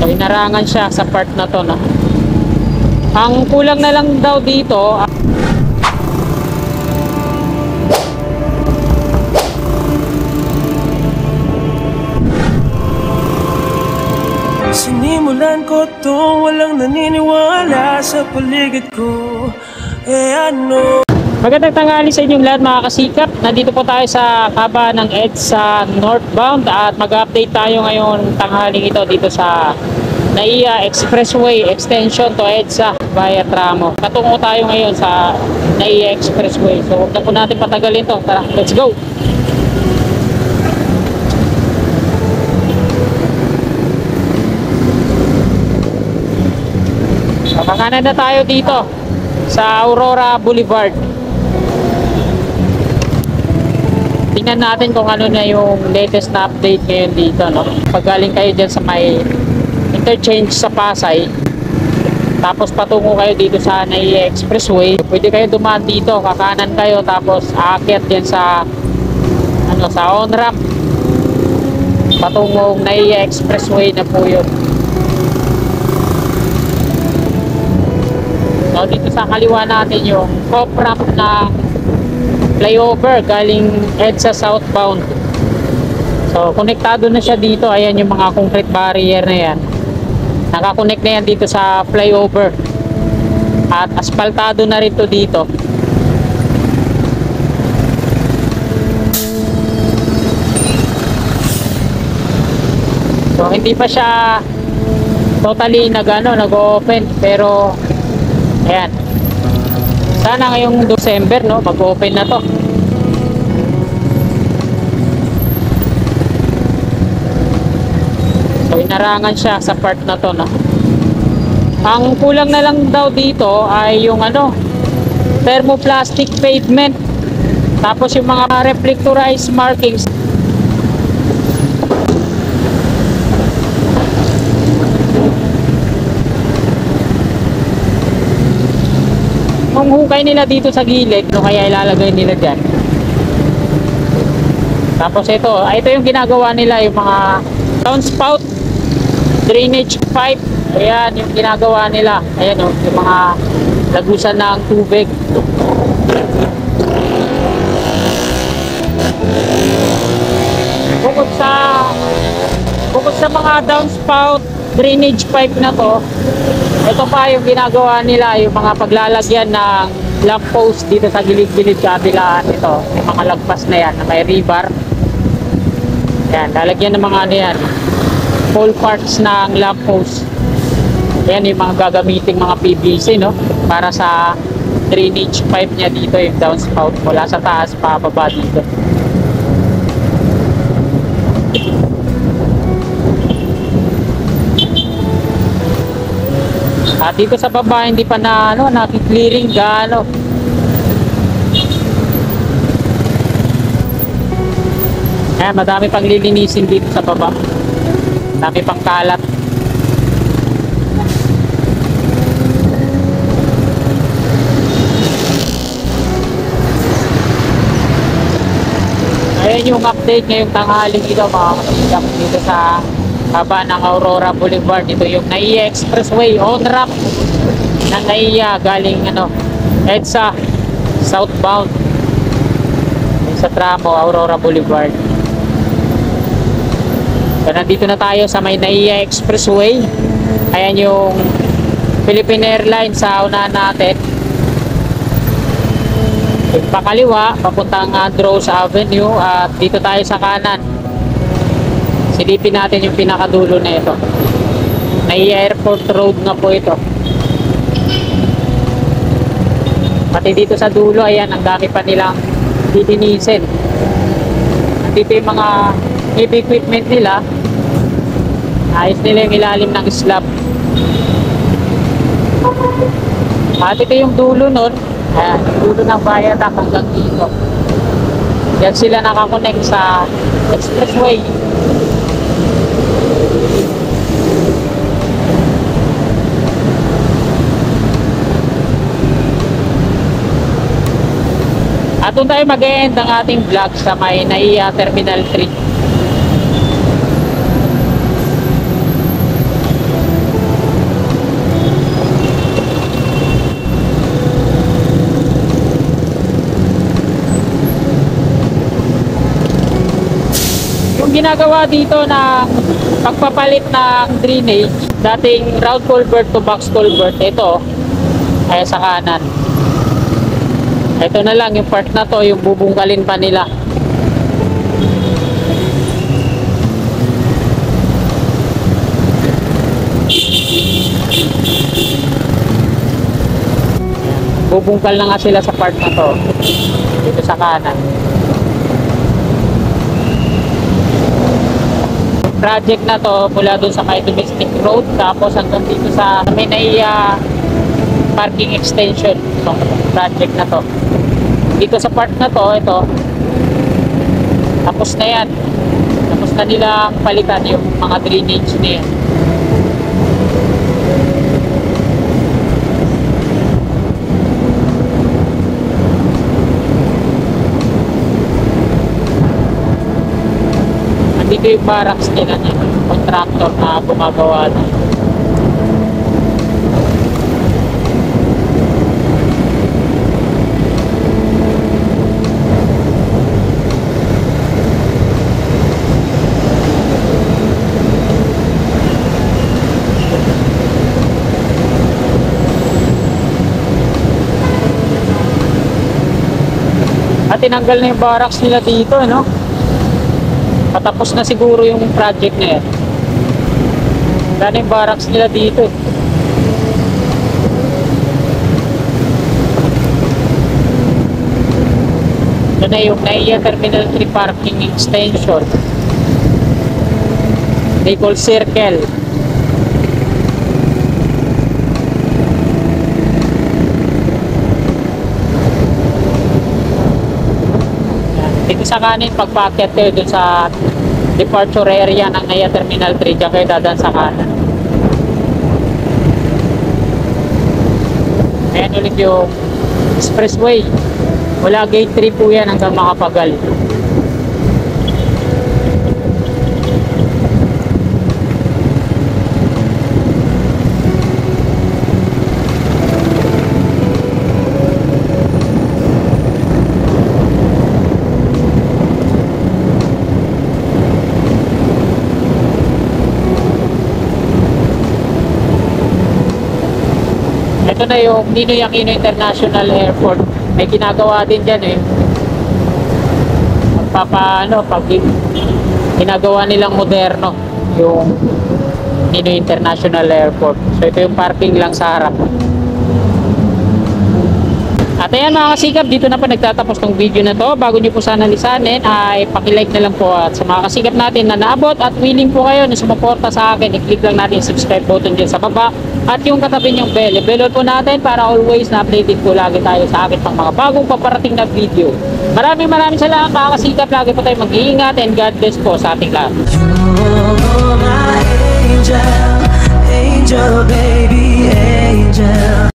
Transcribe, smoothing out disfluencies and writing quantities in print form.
So inarangan siya sa part na to, no? Ang kulang na lang daw dito, sinimulan ko to, walang naniniwala sa paligid ko. Ano? magandang tanghali sa inyong lahat mga kasikap. Nandito po tayo sa kaba ng EDSA northbound at mag-update tayo ngayon tanghaling ito dito sa NAIA Expressway extension to EDSA via Tramo. Katungo tayo ngayon sa NAIA Expressway. So huwag na po natin patagalin to. Tara, let's go! Kapakanan na tayo dito sa Aurora Boulevard. Tingnan natin kung ano na yung latest na update ngayon dito, no? Pag galing kayo dyan sa may interchange sa Pasay, tapos patungo kayo dito sa NAIA Expressway, pwede kayo dumaan dito, kakanan kayo, tapos aakyat dyan sa sa on-ramp patungong NAIA Expressway na po yun. So dito sa kaliwa natin yung off-ramp na flyover galing EDSA southbound. So konektado na siya dito. Ayan yung mga concrete barrier na yan. Nakakonect na yan dito sa flyover. At asfaltado na rin to dito. So hindi pa siya totally nag-open, pero ayan. Sana ngayong December, no, mag-open na to. So inarangan siya sa part na to, no. Ang kulang na lang daw dito ay yung thermoplastic pavement. Tapos yung mga reflectorized markings. Ang hukay nila dito sa gilid, kaya ilalagay nila dyan. Tapos ito yung ginagawa nila, yung mga downspout drainage pipe. Ayan yung ginagawa nila. Ayan yung mga lagusan ng tubig. Bukod sa mga downspout drainage pipe na to, ito pa yung ginagawa nila, yung mga paglalagyan ng lamppost dito sa gilid-gilid kabilaan. Ito, yung mga lagpas na yan na may rebar. Yan, lalagyan ng mga yan, pole parts ng lamppost. Yan yung mga gagamiting mga PVC, no, para sa drainage pipe niya dito, yung downspout mula sa taas pababa dito. At dito sa baba hindi pa nakiklearing gaano. Ayan, madami pang lilinisin dito sa baba. Madami pang kalat. Ayan yung update ngayong tanghaling dito mga kasigap dito sa haba ng Aurora Boulevard. Ito yung NAIA Expressway on-ramp ng NAIA galing EDSA southbound sa Tramo, Aurora Boulevard. So nandito na tayo sa may NAIA Expressway. Ayan yung Philippine Airlines sa unahan natin. Yung pakaliwa papuntang Andros Avenue, at dito tayo sa kanan. Silipin natin yung pinakadulo na ito. NAIA Airport Road nga po ito. Pati dito sa dulo, ayan, ang dami pa nilang lilinisin. Dito yung mga heavy equipment nila. Ayos nila yung ilalim ng slab. At ito yung dulo nun. Ayan, dulo ng viaduct hanggang dito. Yan sila nakakonect sa expressway. At doon tayo mag-end ang ating vlog sa may NAIA Terminal 3. ginagawa dito na pagpapalit ng drainage, dating round culvert to box culvert, ito ay sa kanan. Ito na lang yung part na to, yung bubungkalin pa nila. Bubungkal na nga sila sa part na to, dito sa kanan. Project na to mula doon sa may domestic road, tapos hanggang dito sa Minaya parking extension. So, project na to dito sa part na to, ito tapos na yan, tapos na nilang palitan yung mga drainage na yan. Andito yung barracks nila, yung contractor na gumagawa na. At tinanggal na yung barracks nila dito, no? Patapos na siguro yung project na yan. Wala na yung barracks nila dito. Ito na yung Naiya Terminal 3 Parking Extension. Nicole Circle. Dito sa kanin, pagpakyat kayo dun sa departure area ng Naiya Terminal 3, dyan kayo dadaan sa kanan. Ayan ulit yung expressway. Wala gate 3 po yan hanggang Makapagal. Ito na yung Ninoy Aquino International Airport. May ginagawa din dyan eh. Pag ginagawa nilang moderno yung Ninoy International Airport. So ito yung parking lang sa harap. At ayan mga kasikap, dito na po nagtatapos tong video na to. Bago nyo po sana lisanin ay pakilike na lang po. At sa mga kasikap natin na naabot at willing po kayo na sumuporta sa akin, i-click lang natin yung subscribe button dyan sa baba. At yung katabi nyong bell, i-bell po natin para always na updated po lagi tayo sa akin pang mga bagong paparating na video. Maraming salamat mga kasikap. Lagi po tayo mag-iingat and God bless po sa ating lahat. You're my angel, angel baby, angel.